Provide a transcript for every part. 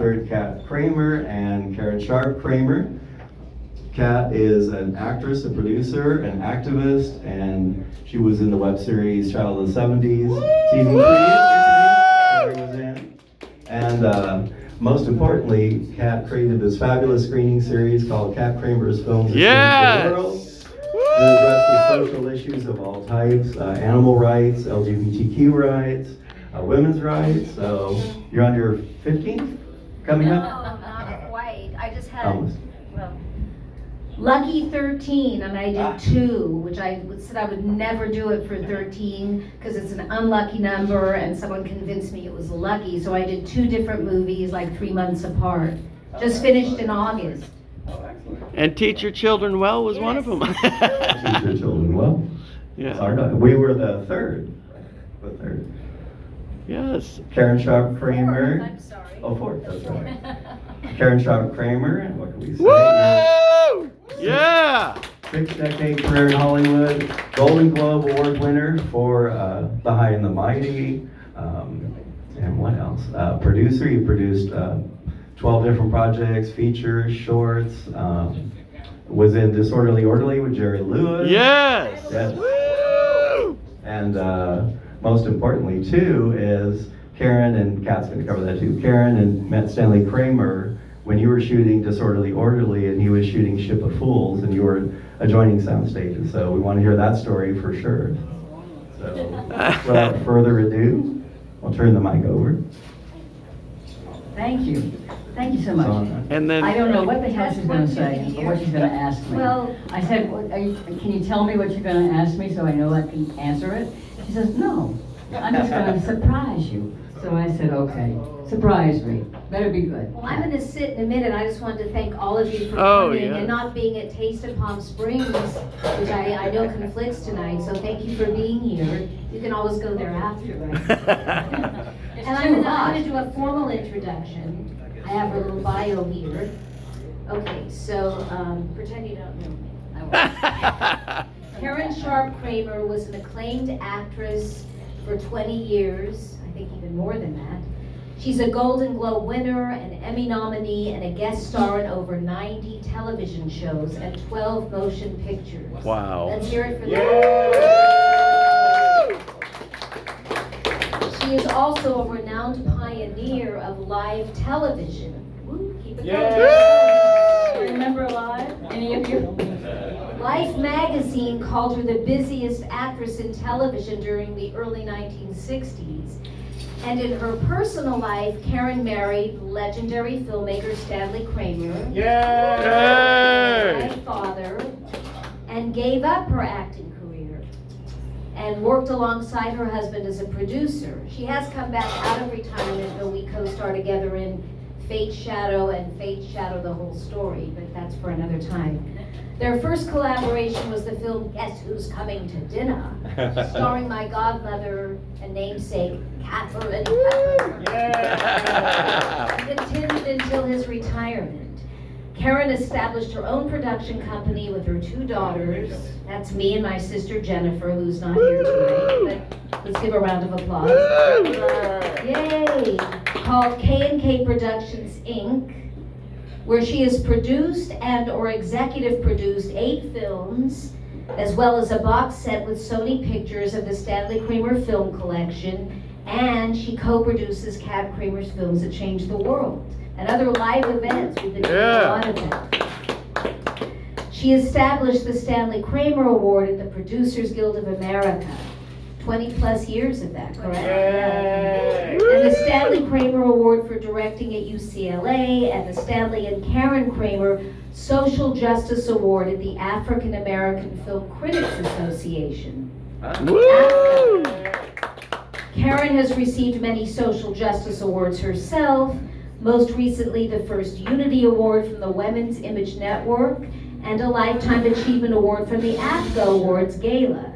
third Kat Kramer and Karen Sharpe Kramer. Kat is an actress, a producer, an activist, and she was in the web series Child of the 70s. Season 3 Karen was in. And most importantly, Kat created this fabulous screening series called Kat Kramer's Films That Changed the World. It addresses social issues of all types, animal rights, LGBTQ rights, women's rights. So you're on your 15th coming up? No, not quite. I just had, Almost. well, lucky 13, and I did 2, which I said I would never do it for 13 because it's an unlucky number, and someone convinced me it was lucky. So I did 2 different movies, like 3 months apart. Just finished in August. And Teach Your Children Well was one of them. Teach Your Children Well. Yeah. We were the third. Yes. Karen Sharpe Kramer. I'm sorry. Oh, fourth, that's right. Karen Sharpe Kramer, and what can we say? Woo! Yeah! 6-decade career in Hollywood, Golden Globe Award winner for The High and the Mighty, and what else? Producer, you produced 12 different projects, features, shorts, was in Disorderly Orderly with Jerry Lewis. Yes! Woo! And most importantly, too, is Karen, and Kat's going to cover that too, Karen and met Stanley Kramer when you were shooting Disorderly Orderly and he was shooting Ship of Fools and you were adjoining sound stages. So we want to hear that story for sure. So without further ado, I'll turn the mic over. Thank you. Thank you so much. And then I don't know what the hell she's going to say or what she's going to ask me. Well, I said, can you tell me what you're going to ask me so I know I can answer it? She says, no, I'm just going to surprise you. So I said, okay, surprise me. Better be good. well, I'm going to sit in a minute. I just wanted to thank all of you for Oh, coming yeah. and not being at Taste of Palm Springs, which I know conflicts tonight. So thank you for being here. You can always go there after, right? It's And too I'm hot. going to do a formal introduction. I have a little bio here. Okay, so pretend you don't know me. I won't. Karen Sharpe Kramer was an acclaimed actress for 20 years, I think even more than that. She's a Golden Globe winner, an Emmy nominee, and a guest star in over 90 television shows and 12 motion pictures. Wow. Let's hear it for that. She is also a renowned pioneer of live television. Woo, keep it going. Remember Live? Any of you? Life magazine called her the busiest actress in television during the early 1960s. And in her personal life, Karen married legendary filmmaker Stanley Kramer, Yay! my father, and gave up her acting career and worked alongside her husband as a producer. She has come back out of retirement, though we co-star together in Fate Shadow and Fate Shadow the Whole Story, but that's for another time. Their first collaboration was the film Guess Who's Coming to Dinner, starring my godmother and namesake, Katharine. Continued until his retirement. Karen established her own production company with her 2 daughters. That's me and my sister Jennifer, who's not here tonight, but let's give a round of applause. Yay! Called K&K Productions, Inc., where she has produced and or executive produced 8 films, as well as a box set with Sony Pictures of the Stanley Kramer Film Collection, and she co-produces Kat Kramer's Films That Changed the World, and other live events. We've been doing a lot of them. She established the Stanley Kramer Award at the Producers Guild of America. 20 plus years of that, correct? And the Stanley Kramer Award for directing at UCLA, and the Stanley and Karen Kramer Social Justice Award at the African American Film Critics Association. Woo! Karen has received many social justice awards herself, most recently the first Unity Award from the Women's Image Network, and a Lifetime Achievement Award from the AFCA Awards Gala.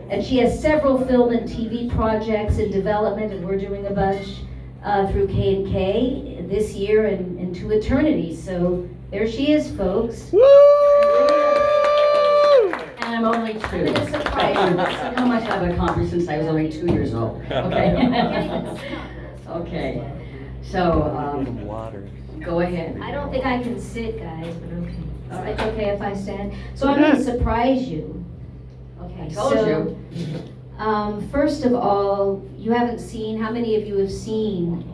And she has several film and TV projects in development, and we're doing a bunch through K&K this year and into eternity. So there she is, folks. Woo! And I'm only 2. I'm gonna surprise you. That's how much I've accomplished since I was only 2 years old. Okay. Okay. So, Water. go ahead. I don't think I can sit, guys, but okay. All right, okay if I stand. So I'm gonna surprise you. Okay, I told so, you. first of all, you haven't seen, how many of you have seen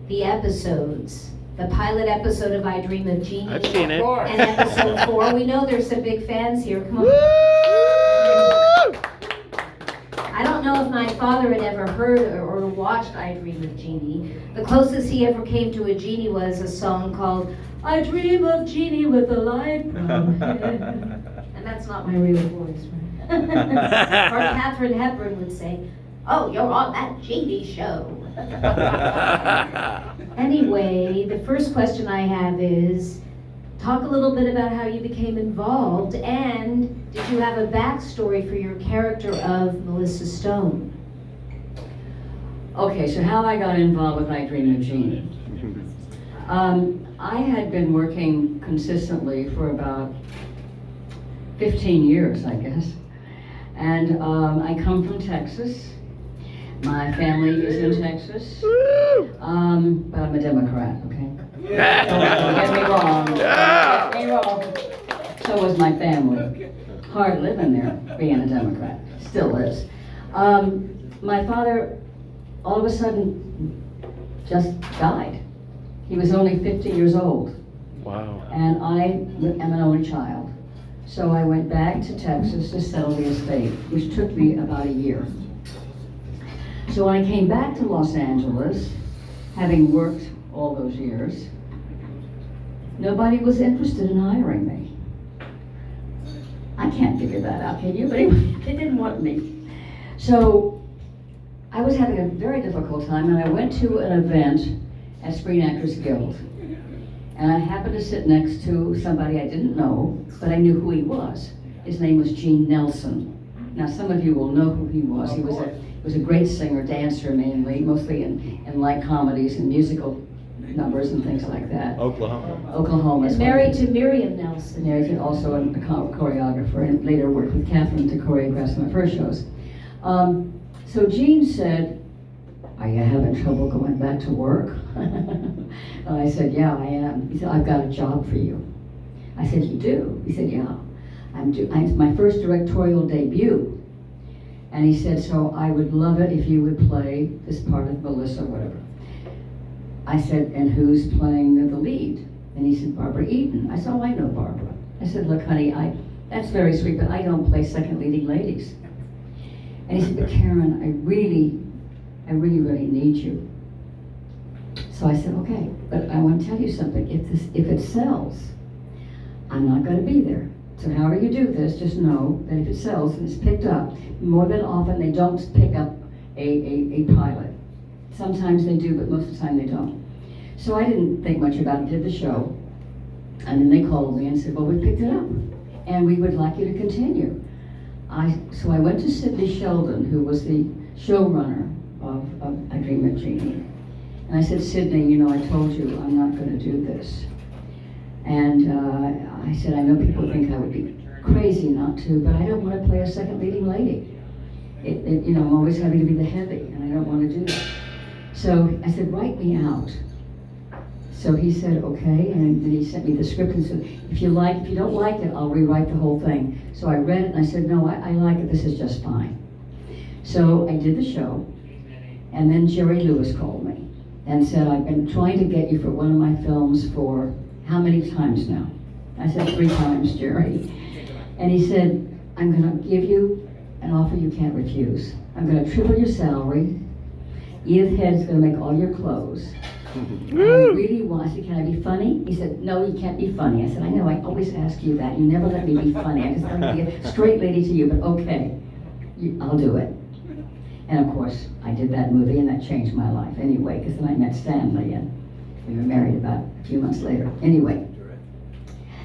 the episodes? The pilot episode of I Dream of Jeannie? I've seen it. And episode 4. We know there's some big fans here. Come on. Woo! I don't know if my father had ever heard or watched I Dream of Jeannie. The closest he ever came to a genie was a song called I Dream of Jeannie with a light brown head. And that's not my real voice, right? Or Katharine Hepburn would say, oh, you're on that Jeannie show. Anyway, the first question I have is, talk a little bit about how you became involved, and did you have a backstory for your character of Melissa Stone? Okay, so how I got involved with I Dream of Jeannie. I had been working consistently for about 15 years, I guess. And I come from Texas. My family is in Texas. But I'm a Democrat, okay? Don't get me wrong. Don't get me wrong. So was my family. Hard living there, being a Democrat. Still is. My father, all of a sudden, just died. He was only 50 years old. Wow. And I am an only child. So I went back to Texas to settle the estate, which took me about a year. So when I came back to Los Angeles, having worked all those years, nobody was interested in hiring me. I can't figure that out, can you? But anyway, they didn't want me. So I was having a very difficult time, and I went to an event at Screen Actors Guild. And I happened to sit next to somebody I didn't know, but I knew who he was. His name was Gene Nelson. Now some of you will know who he was. He was a great singer, dancer mainly, mostly in light comedies and musical numbers and things like that. Oklahoma. And married to Miriam Nelson. Married to also a choreographer, and later worked with Katharine to choreograph some of her shows. So Gene said, are you having trouble going back to work? And I said, yeah, I am. He said, I've got a job for you. I said, you do? He said, yeah. It's my first directorial debut. And he said, so I would love it if you would play this part of Melissa, whatever. I said, and who's playing the lead? And he said, Barbara Eden. I said, oh, I know Barbara. I said, look, honey, that's very sweet, but I don't play second leading ladies. And he said, but Karen, I really need you. So I said, okay, but I want to tell you something. If it sells, I'm not going to be there. So however you do this, just know that if it sells and it's picked up, more than often they don't pick up a pilot. Sometimes they do, but most of the time they don't. So I didn't think much about it, did the show, and then they called me and said, well, we picked it up, and we would like you to continue. So I went to Sidney Sheldon, who was the showrunner of I Dream of Jeannie. And I said, Sidney, you know, I told you I'm not going to do this. And I said, I know people think I would be crazy not to, but I don't want to play a second leading lady. You know, I'm always having to be the heavy, and I don't want to do that. So I said, write me out. So he said, okay, and then he sent me the script and said, if you don't like it, I'll rewrite the whole thing. So I read it and I said, no, I like it, this is just fine. So I did the show, and then Jerry Lewis called me and said, I've been trying to get you for one of my films for how many times now? I said 3 times, Jerry. And he said, I'm gonna give you an offer you can't refuse. I'm gonna triple your salary. Edith Head's gonna make all your clothes. And I really want, I said, can I be funny? He said, no, you can't be funny. I said, I know, I always ask you that. You never let me be funny. I just want to be a straight lady to you, but okay, I'll do it. And of course, I did that movie, and that changed my life anyway, because then I met Stanley, and we were married about a few months later. Anyway,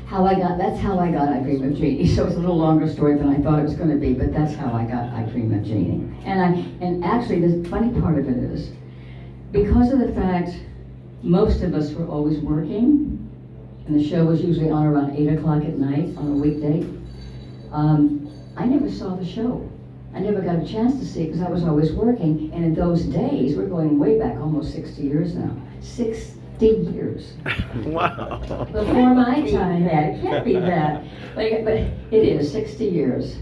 that's how I got I Dream of Jeannie. So it's a little longer story than I thought it was going to be, but that's how I got I Dream of Jeannie. And actually, the funny part of it is, because of the fact most of us were always working, and the show was usually on around 8 o'clock at night on a weekday, I never saw the show. I never got a chance to see it because I was always working, and in those days, we're going way back, almost 60 years now, 60 years. Wow. Before my time. That. It can't be that. But it is 60 years.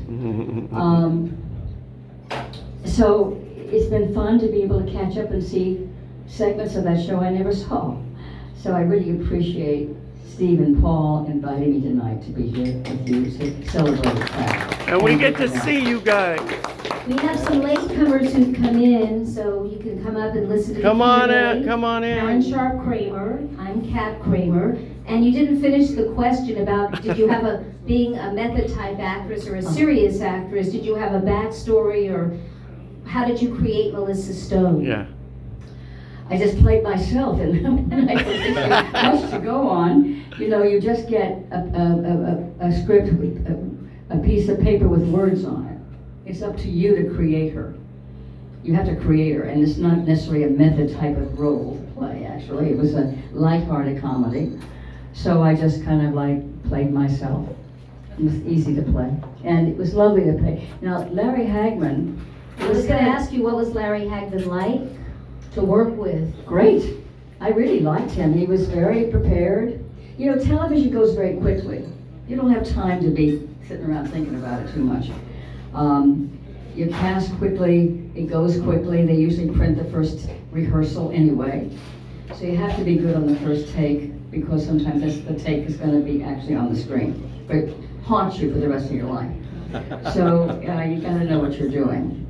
So it's been fun to be able to catch up and see segments of that show I never saw. So I really appreciate Steve and Paul inviting me tonight to be here with you to celebrate that. And we get to see you guys. We have some latecomers who've come in, so you can come up and listen to Come the on Q&A. in, come on Karen in. Sharpe Kramer. I'm Kat Kramer. And you didn't finish the question about did you have being a method type actress or a serious actress, did you have a backstory or how did you create Melissa Stone? Yeah. I just played myself, and I don't think there's much to go on. You know, you just get a script with a piece of paper with words on it. It's up to you to create her. You have to create her, and it's not necessarily a method type of role to play, actually. It was a lighthearted comedy. So I just kind of like played myself. It was easy to play, and it was lovely to play. Now, Larry Hagman. I was going to ask you, what was Larry Hagman like to work with? Great. I really liked him. He was very prepared. You know, television goes very quickly. You don't have time to be sitting around thinking about it too much. You cast quickly, it goes quickly. They usually print the first rehearsal anyway. So you have to be good on the first take because sometimes the take is going to be actually on the screen. But it haunts you for the rest of your life. So you got to know what you're doing.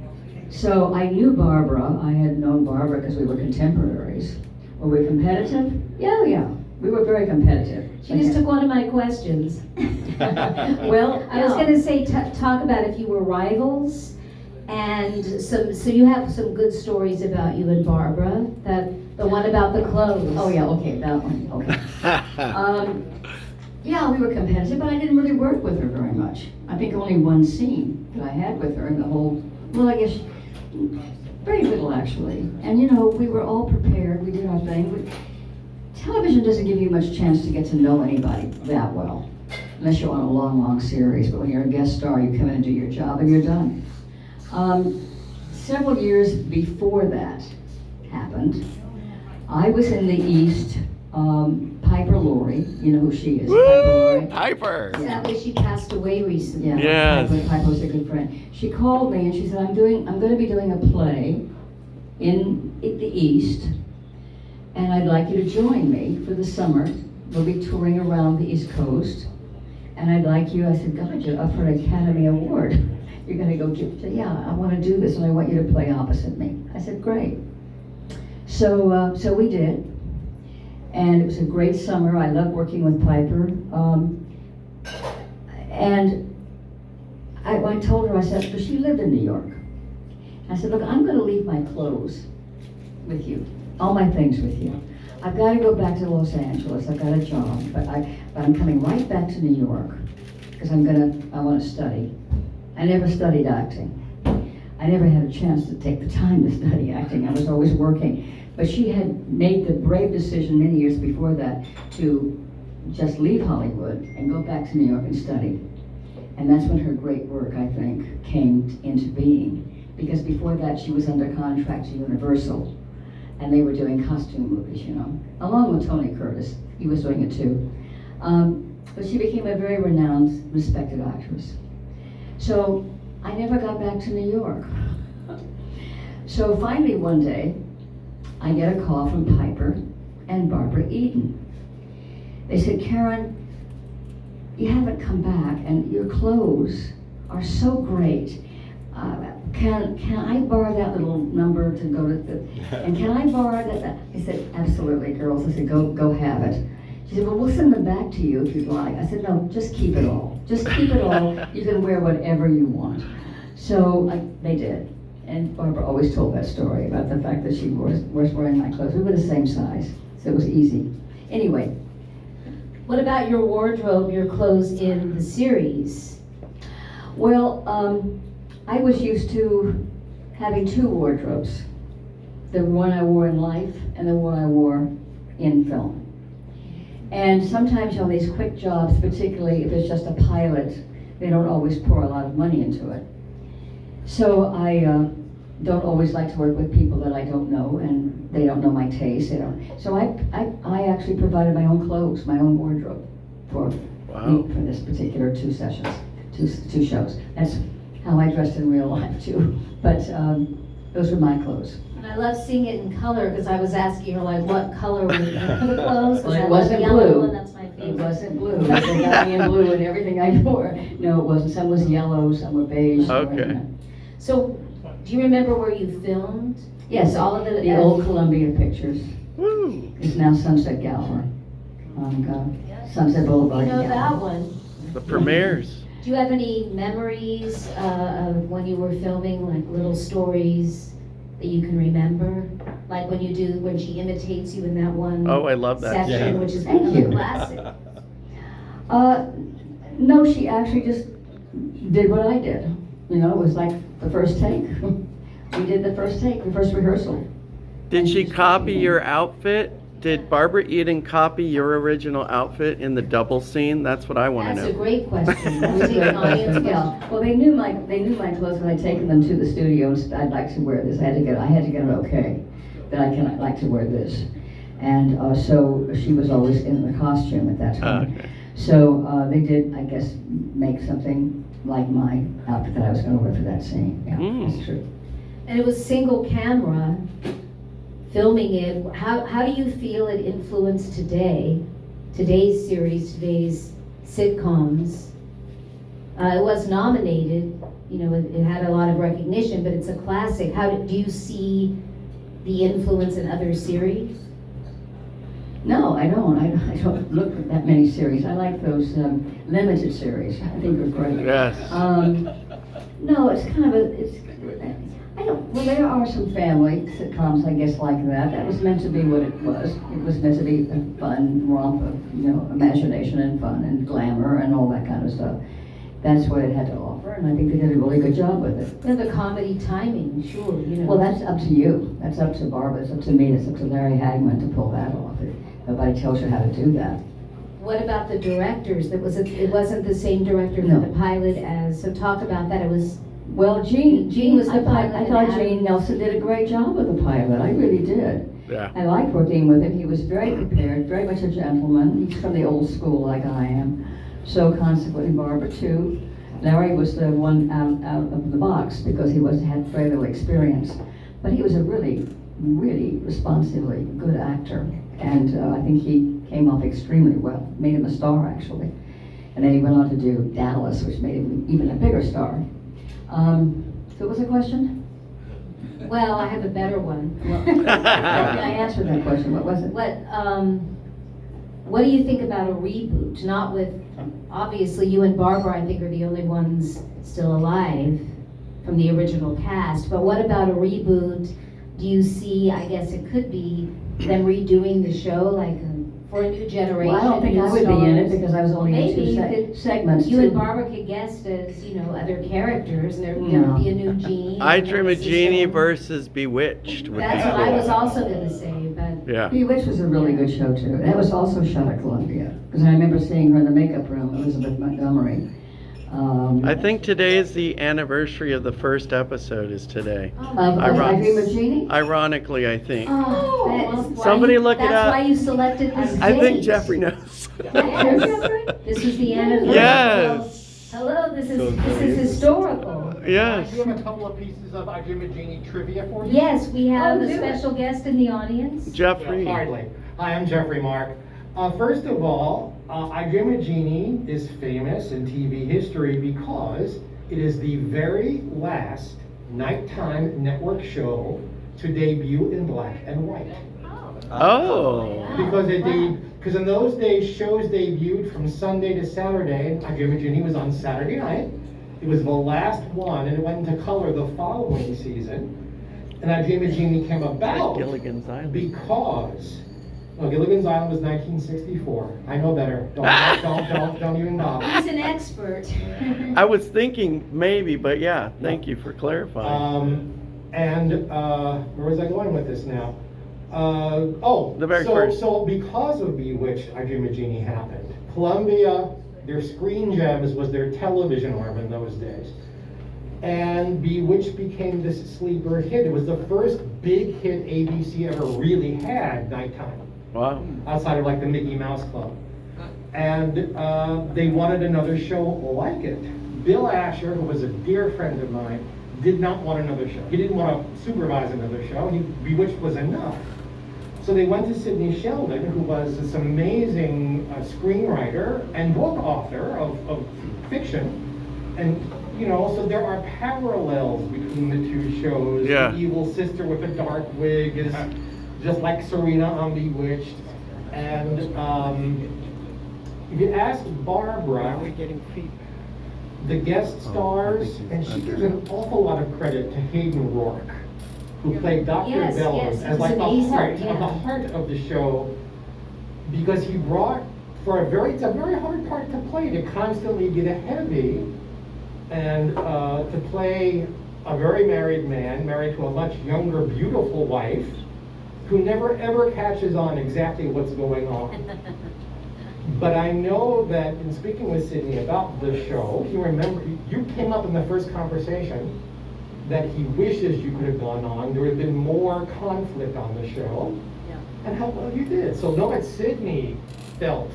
So I knew Barbara. I had known Barbara because we were contemporaries. Were we competitive? Yeah. We were very competitive. She just took one of my questions. Well, I was going to say, talk about if you were rivals, and so you have some good stories about you and Barbara. The one about the clothes. Oh yeah, okay, that one. Okay. Yeah, we were competitive, but I didn't really work with her very much. I think only one scene that I had with her in the whole. Well, I guess very little actually. And you know, we were all prepared. We did our thing. Television doesn't give you much chance to get to know anybody that well, unless you're on a long series. But when you're a guest star, you come in and do your job and you're done. Several years before that happened, I was in the East. Piper Laurie, you know who she is. Woo! Piper. Piper. Sadly, she passed away recently. Yeah, Yes. Piper was a good friend. She called me and she said, I'm going to be doing a play in the East, and I'd like you to join me for the summer. We'll be touring around the East Coast, and I'd like you. I said, God, you're up for an Academy Award. You're going to go yeah, I want to do this, and I want you to play opposite me. I said, great. So we did. And it was a great summer. I loved working with Piper. And I told her, I said, but she lived in New York. I said, look, I'm going to leave my clothes with you, all my things with you. I've got to go back to Los Angeles. I've got a job, but I'm coming right back to New York because I want to study. I never studied acting. I never had a chance to take the time to study acting. I was always working. But she had made the brave decision many years before that to just leave Hollywood and go back to New York and study. And that's when her great work, I think, came into being. Because before that, she was under contract to Universal. And they were doing costume movies, you know, along with Tony Curtis. He was doing it too. But she became a very renowned, respected actress. So I never got back to New York. So finally one day, I get a call from Piper and Barbara Eden. They said, Karen, you haven't come back and your clothes are so great. Can I borrow that little number to go to and can I borrow that? I said, absolutely, girls. I said, go have it. She said, well, we'll send them back to you if you'd like. I said, no, just keep it all. Just keep it all. You can wear whatever you want. So they did. And Barbara always told that story about the fact that she was wearing my clothes. We were the same size, so it was easy. Anyway. What about your wardrobe, your clothes in the series? Well, I was used to having two wardrobes. The one I wore in life and the one I wore in film. And sometimes on these quick jobs, particularly if it's just a pilot, they don't always pour a lot of money into it. So I don't always like to work with people that I don't know, and they don't know my taste. They don't. So I actually provided my own clothes, my own wardrobe for for this particular two shows. That's how I dressed in real life too. But those were my clothes. And I love seeing it in color because I was asking her like what color were the clothes. Well, it I love wasn't the yellow blue. one, that's my It favorite. wasn't blue. They got me in blue and everything I wore. No, it wasn't. Some was yellow, some were beige. Okay. So, do you remember where you filmed? Yes, all of it. the old Columbia Pictures. Woo. It's now Sunset Gallery on Sunset Boulevard. You know in that Gallery. one. The premieres. Do you have any memories of when you were filming, like little stories that you can remember? Like when she imitates you in that one Oh, I love that. section, Yeah. which is Thank become you. a classic. No, she actually just did what I did. You know, it was like the first take. We did the first take, the first rehearsal. Did she copy your outfit? Did Barbara Eden copy your original outfit in the double scene? That's what I want to That's a know. great question. That's a Was it good an audience question. question? Yeah. Well, they knew my clothes when I'd taken them to the studio and said, I'd like to wear this. I had to get an okay that I'd like to wear this. And so she was always in the costume at that time. Okay. So they did, I guess, make something like my outfit that I was going to wear for that scene. Yeah, that's true. And it was single camera, filming it. How do you feel it influenced today's series, today's sitcoms? It was nominated, it had a lot of recognition, but it's a classic. Do you see the influence in other series? No, I don't. I don't look at that many series. I like those limited series. I think they're great. Yes. No, it's kind of well, there are some family sitcoms, I guess, like that. That was meant to be what it was. It was meant to be a fun romp of, imagination and fun and glamour and all that kind of stuff. That's what it had to offer, and I think they did a really good job with it. And the comedy timing, sure, Well, that's up to you. That's up to Barbara. It's up to me. It's up to Larry Hagman to pull that off. Nobody tells you how to do that. What about the directors? It wasn't the same director No. for the pilot as, so talk about that. It was, Well, Gene was the pilot I and thought Adam- Gene Nelson did a great job with the pilot. I really did. Yeah. I liked working with him. He was very prepared, very much a gentleman. He's from the old school like I am. So consequently, Barbara too. Larry was the one out of the box because he had very little experience. But he was a really, really responsively good actor. And I think he came off extremely well. Made him a star, actually. And then he went on to do Dallas, which made him even a bigger star. So what was the question? well, I have a better one. I answered that question. What was it? What do you think about a reboot? Not with, obviously you and Barbara I think are the only ones still alive from the original cast, but what about a reboot? Do you see, I guess it could be them redoing the show like for a new generation? Well, I don't think new I would be in it stars? because I was only in Maybe two you could- segments. You too. and Barbara could guest as, other characters, and there No. would be a new Jeannie. I and Dream of it's the Jeannie show. versus Bewitched. would be That's what I cool. was also gonna say, but Yeah. Bewitched was a really good show too. That was also shot at Columbia because I remember seeing her in the makeup room, Elizabeth Montgomery. I think today is the anniversary of the first episode is today. oh Of my I I run- Dream of Jeannie. Ironically, I think. Oh, that is why Somebody you- look it up. That's why you selected this I think date. Jeffrey knows. Yes. This is the anniversary. Yes. Hello, this is historical. Yes. Do you have a couple of pieces of I Dream of Jeannie trivia for you? Yes, we have Oh, a do it. special guest in the audience. Jeffrey. Well, hardly. Hi, I'm Jeffrey Mark. First of all, I Dream of Jeannie is famous in TV history because it is the very last nighttime network show to debut in black and white. Oh. Because in those days, shows debuted from Sunday to Saturday. And I Dream of Jeannie was on Saturday night. It was the last one, and it went into color the following season. And I Dream of Jeannie came about Gilligan's Island. because Gilligan's Island was 1964. I know better. Don't even bother. He's an expert. I was thinking maybe, but yeah, thank you for clarifying. Where was I going with this now? The very first. So because of Bewitched, I Dream of Jeannie happened. Columbia, their Screen Gems was their television arm in those days. And Bewitched became this sleeper hit. It was the first big hit ABC ever really had nighttime, Wow. outside of like the Mickey Mouse Club. And they wanted another show like it. Bill Asher, who was a dear friend of mine, did not want another show. He didn't want to supervise another show. Bewitched was enough. So they went to Sidney Sheldon, who was this amazing screenwriter and book author of fiction. And, you know, so there are parallels between the two shows. Yeah. The evil sister with a dark wig is just like Serena on Bewitched. And if you ask Barbara, the guest stars, and she gives an awful lot of credit to Hayden Rourke, who played Dr. Yes, Bellows yes, as he like was the amazing, heart of the show, because he brought, it's a very hard part to play, to constantly be the heavy, and to play a very married man, married to a much younger, beautiful wife, who never ever catches on exactly what's going on. But I know that in speaking with Sidney about the show, you came up in the first conversation that he wishes you could have gone on. There would have been more conflict on the show. Yeah. And how well you did. So know that Sidney felt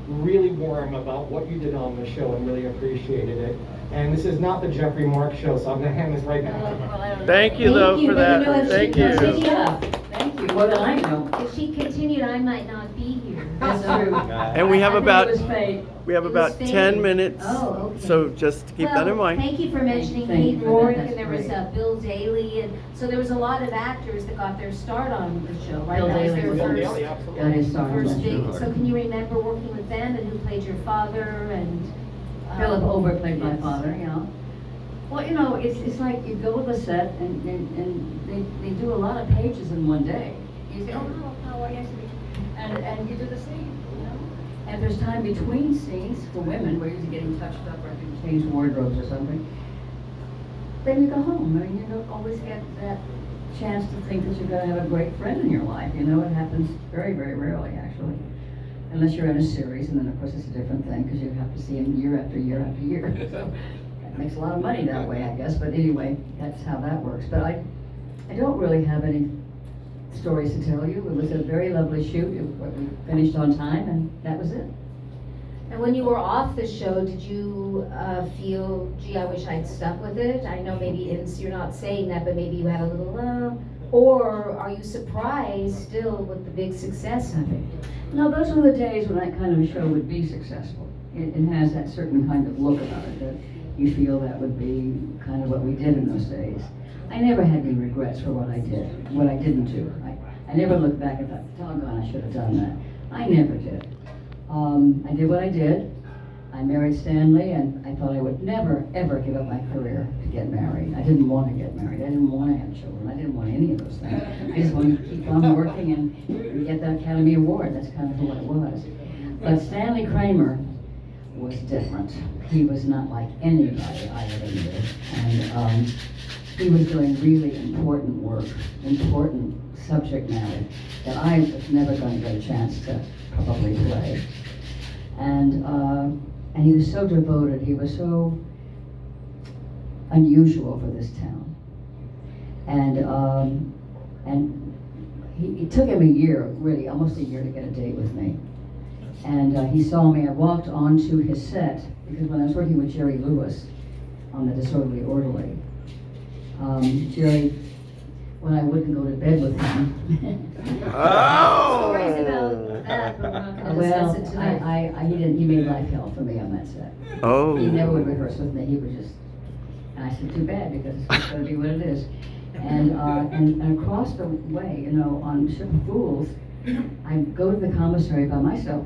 really warm about what you did on the show and really appreciated it. And this is not the Jeffrey Mark show, so I'm gonna hand this right back to you. Thank you though Thank you, for but you know, that. if Thank she you. continued- Yeah, thank you. What did I know? If she continued, I might not be here. That's true. And we have I think about it was fate. we have It about was 10 fate. minutes. Oh, okay. So just keep that in mind. Thank you for mentioning Thank you Hayden for that. Rourke, That's and there was great. Bill Daly, and so there was a lot of actors that got their start on the show, right? Bill That was Daly their was Bill first, Daly, absolutely. Got his start on first that big. show. So can you remember working with them, and who played your father, and? Philip Ober played my yes. father, you know. Well, you know, it's like you go to the set and they do a lot of pages in one day. You say, oh, how are you? And you do the scene, you know. And there's time between scenes for women where you're getting touched up or having to change wardrobes or something. Then you go home. I mean, you don't always get that chance to think that you're going to have a great friend in your life. You know, it happens very, very rarely, actually. Unless you're in a series, and then of course it's a different thing because you have to see him year after year after year. So that makes a lot of money that way, I guess. But anyway, that's how that works. But I don't really have any stories to tell you. It was a very lovely shoot. We finished on time, and that was it. And when you were off the show, did you feel, gee, I wish I'd stuck with it? I know maybe you're not saying that, but maybe you had a little, or are you surprised still with the big success of it? No, those were the days when that kind of a show would be successful. It has that certain kind of look about it that you feel that would be kind of what we did in those days. I never had any regrets for what I did, what I didn't do. I never looked back and thought, doggone, I should have done that. I never did. I did what I did. I married Stanley, and I thought I would never, ever give up my career to get married. I didn't want to get married. I didn't want to have children. I didn't want any of those things. I just wanted to keep on working and get that Academy Award. That's kind of who I was. But Stanley Kramer was different. He was not like anybody I ever knew. And he was doing really important work, important subject matter that I was never going to get a chance to probably play. And he was so devoted, he was so unusual for this town. And it took him a year, really, almost a year to get a date with me. And he saw me, I walked onto his set, because when I was working with Jerry Lewis on The Disorderly Orderly, Jerry, when I wouldn't go to bed with him. Stories about that, but we're not gonna Well, discuss it tonight. he made life hell for me on that set. Oh. He never would rehearse with me, he would just, and I said, too bad, because it's gonna be what it is. And across the way, you know, on Ship of Fools, I'd go to the commissary by myself